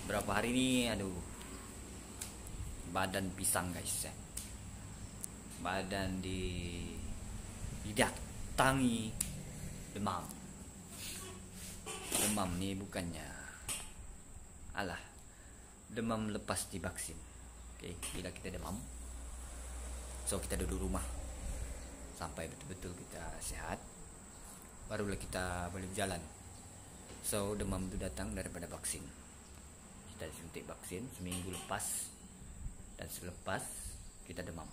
Berapa hari ini, aduh, badan pisang guys ya. Badan didatangi demam. Demam nih bukannya alah, demam lepas divaksin. Oke, bila kita demam, so kita duduk rumah sampai betul-betul kita sehat, barulah kita boleh berjalan. So demam itu datang daripada vaksin. Kita suntik vaksin seminggu lepas dan selepas kita demam,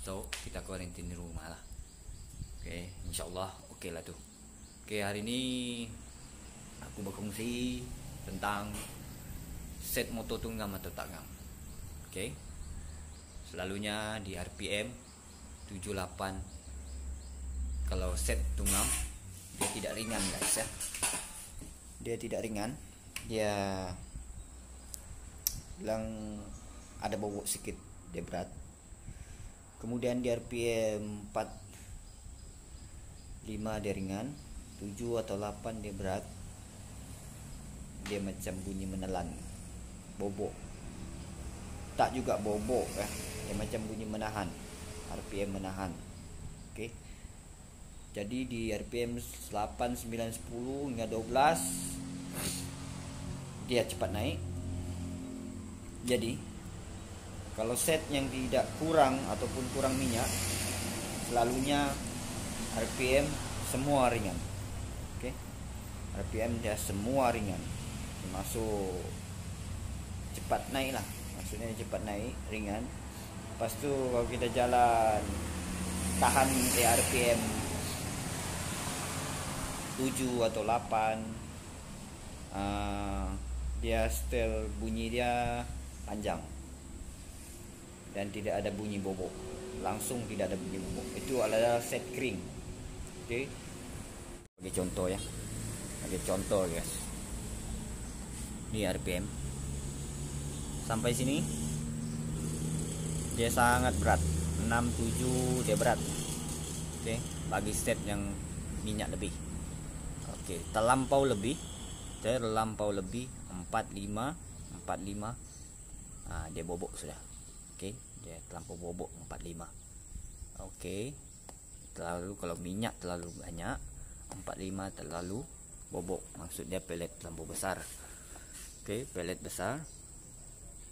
so kita kuarantin di rumah lah. Oke, insyaallah oke lah tuh. Oke, hari ini aku berkongsi tentang set motor tunggam atau tak ngam. Oke, selalunya di RPM 78. Kalau set tunggam dia tidak ringan guys ya, dia tidak ringan, dia bilang ada bobok sedikit, dia berat. Kemudian di RPM 45 dia ringan, 7 atau 8 dia berat. Dia macam bunyi menelan, bobok. Tak juga bobok ya, dia macam bunyi menahan, RPM menahan. Oke. Jadi di RPM 8, 9, 10 hingga 12 dia cepat naik. Jadi kalau set yang tidak kurang ataupun kurang minyak, selalunya RPM semua ringan. Oke, RPM dia semua ringan, termasuk cepat naik lah, maksudnya cepat naik, ringan. Lepas tu kalau kita jalan tahan di RPM 7 atau 8, dia still bunyi dia panjang dan tidak ada bunyi bobok, langsung tidak ada bunyi bobok. Itu adalah set kering. Oke, bagi contoh ya, bagi contoh guys, ini RPM sampai sini dia sangat berat, 67 dia berat. Oke, bagi set yang minyak lebih. Oke, terlampau lebih 45 dia bobok sudah. Oke, dia terlampau bobok 45. Oke, terlalu, kalau minyak terlalu banyak, 45 terlalu bobok, maksud dia pelet terlalu besar. Oke, pelet besar.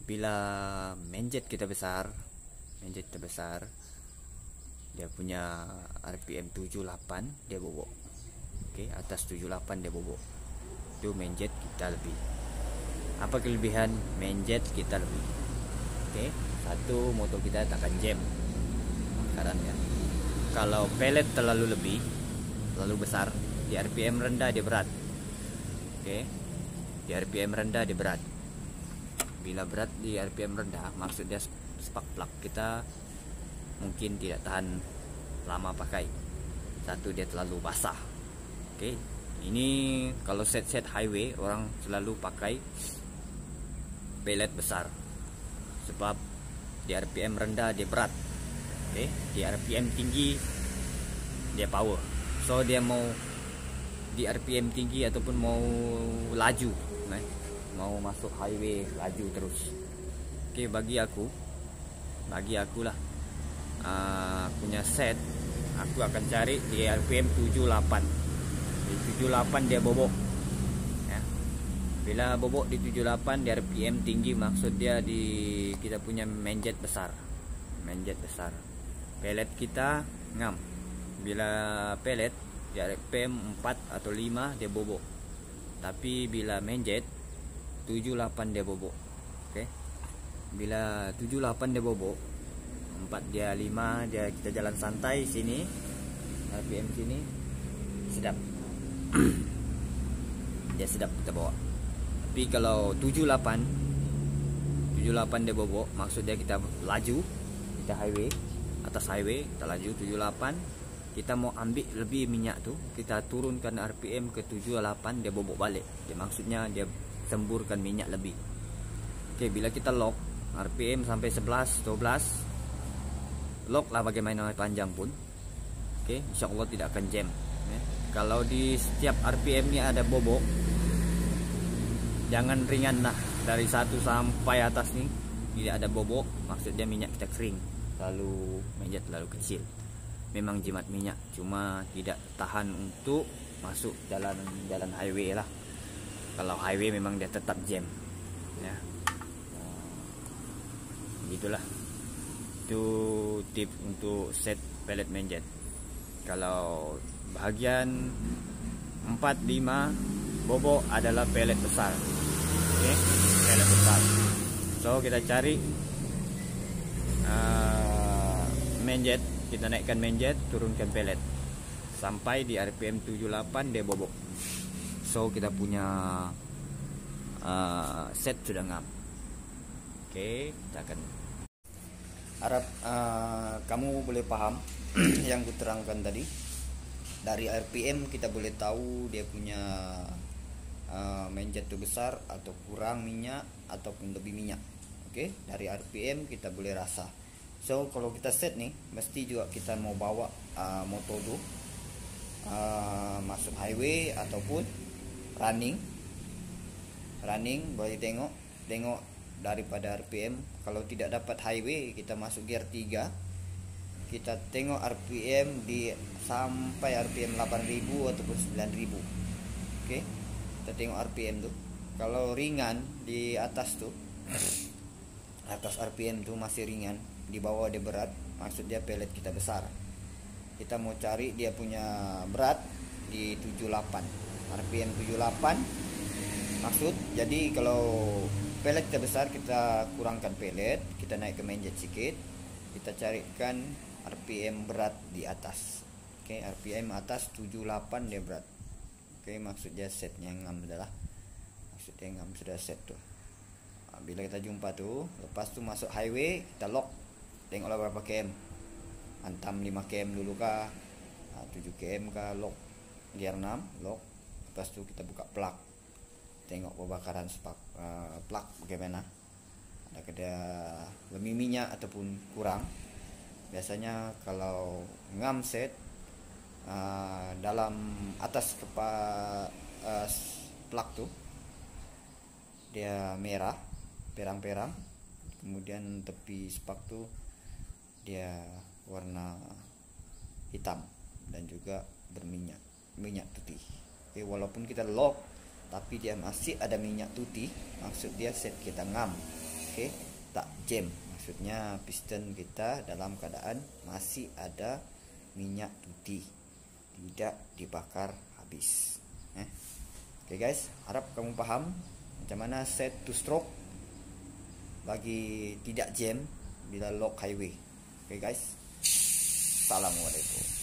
Bila menjet kita besar, dia punya RPM 78 dia bobok. Oke, atas 78 dia bobok. Itu menjet kita lebih. Apa kelebihan menjet kita lebih? Oke, satu, motor kita takkan jam karena kalau pelet terlalu lebih, terlalu besar, di RPM rendah dia berat. Oke, di RPM rendah dia berat. Bila berat di RPM rendah, maksud dia spark plug kita mungkin tidak tahan lama pakai. Satu, dia terlalu basah. Oke, ini kalau set highway orang selalu pakai pelet besar, sebab di RPM rendah dia berat. Oke, di RPM tinggi dia power. So dia mau di RPM tinggi ataupun mau laju, mau masuk highway laju terus. Oke, bagi aku lah, punya set, aku akan cari di RPM 78. Di 78 dia bobok ya. Bila bobok di 78 di RPM tinggi, maksud dia di kita punya menjet besar. Pelet kita ngam. Bila pelet di RPM 4 atau 5 dia bobok. Tapi bila menjet 78 dia bobok. Oke. Bila 78 dia bobok, 4 dia 5 dia, kita jalan santai sini, RPM sini sedap. Dia sedap kita bawa. Tapi kalau 78 dia bobok, maksud dia kita laju, kita highway, atas highway kita laju 78, kita mau ambil lebih minyak tu, kita turunkan RPM ke 78 dia bobok balik. Dia maksudnya dia semburkan minyak lebih. Oke, bila kita lock RPM sampai 11, 12, lock lah bagaimana panjang pun. Oke, insyaallah tidak akan jam ya. Kalau di setiap RPM nya ada bobok, jangan ringan lah, dari 1 sampai atas nih tidak ada bobok, maksudnya minyak kita kering, lalu menjet terlalu kecil. Memang jimat minyak, cuma tidak tahan untuk masuk jalan highway lah. Kalau highway memang dia tetap jam, ya. Begitulah. Itu tips untuk set pellet menjet. Kalau bahagian 4-5 bobok adalah pellet besar. Oke, pellet besar. So kita cari menjet, kita naikkan menjet, turunkan pellet sampai di RPM 78 dia bobok. So kita punya set sudah ngam. Oke, kita akan harap kamu boleh paham yang kuterangkan tadi. Dari RPM kita boleh tahu dia punya menjet itu besar atau kurang minyak ataupun lebih minyak. Oke, dari RPM kita boleh rasa. So kalau kita set nih, mesti juga kita mau bawa motor tu masuk highway ataupun running boleh tengok daripada RPM. Kalau tidak dapat highway, kita masuk gear 3, kita tengok RPM di sampai RPM 8000 ataupun 9000. Oke, kita tengok RPM tuh. Kalau ringan di atas tuh, atas RPM tuh masih ringan, di bawah dia berat, maksud dia pellet kita besar. Kita mau cari dia punya berat di 78, RPM 78 maksud. Jadi kalau pellet kita besar, kita kurangkan pellet, kita naik ke menjet sedikit, kita carikan RPM berat di atas. Oke, RPM atas 78 dia berat. Oke, maksudnya setnya ngam adalah, maksudnya ngam sudah set tuh. Bila kita jumpa tuh, lepas tuh masuk highway, kita lock, tengoklah berapa km, antam 5 km dulu kah, 7 km kah, lock gear 6, lock. Lepas tuh kita buka plug, tengok pembakaran spark plug bagaimana, ada lebih minyak ataupun kurang. Biasanya kalau ngam set dalam atas plug tuh dia merah perang-perang, kemudian tepi spark tuh dia warna hitam dan juga minyak putih. Oke, walaupun kita lock tapi dia masih ada minyak putih, maksud dia set kita ngam. Oke, tak jam, maksudnya piston kita dalam keadaan masih ada minyak putih, tidak dibakar habis. Oke guys, harap kamu paham macam mana set two stroke bagi tidak jam bila lock highway. Oke guys, assalamualaikum.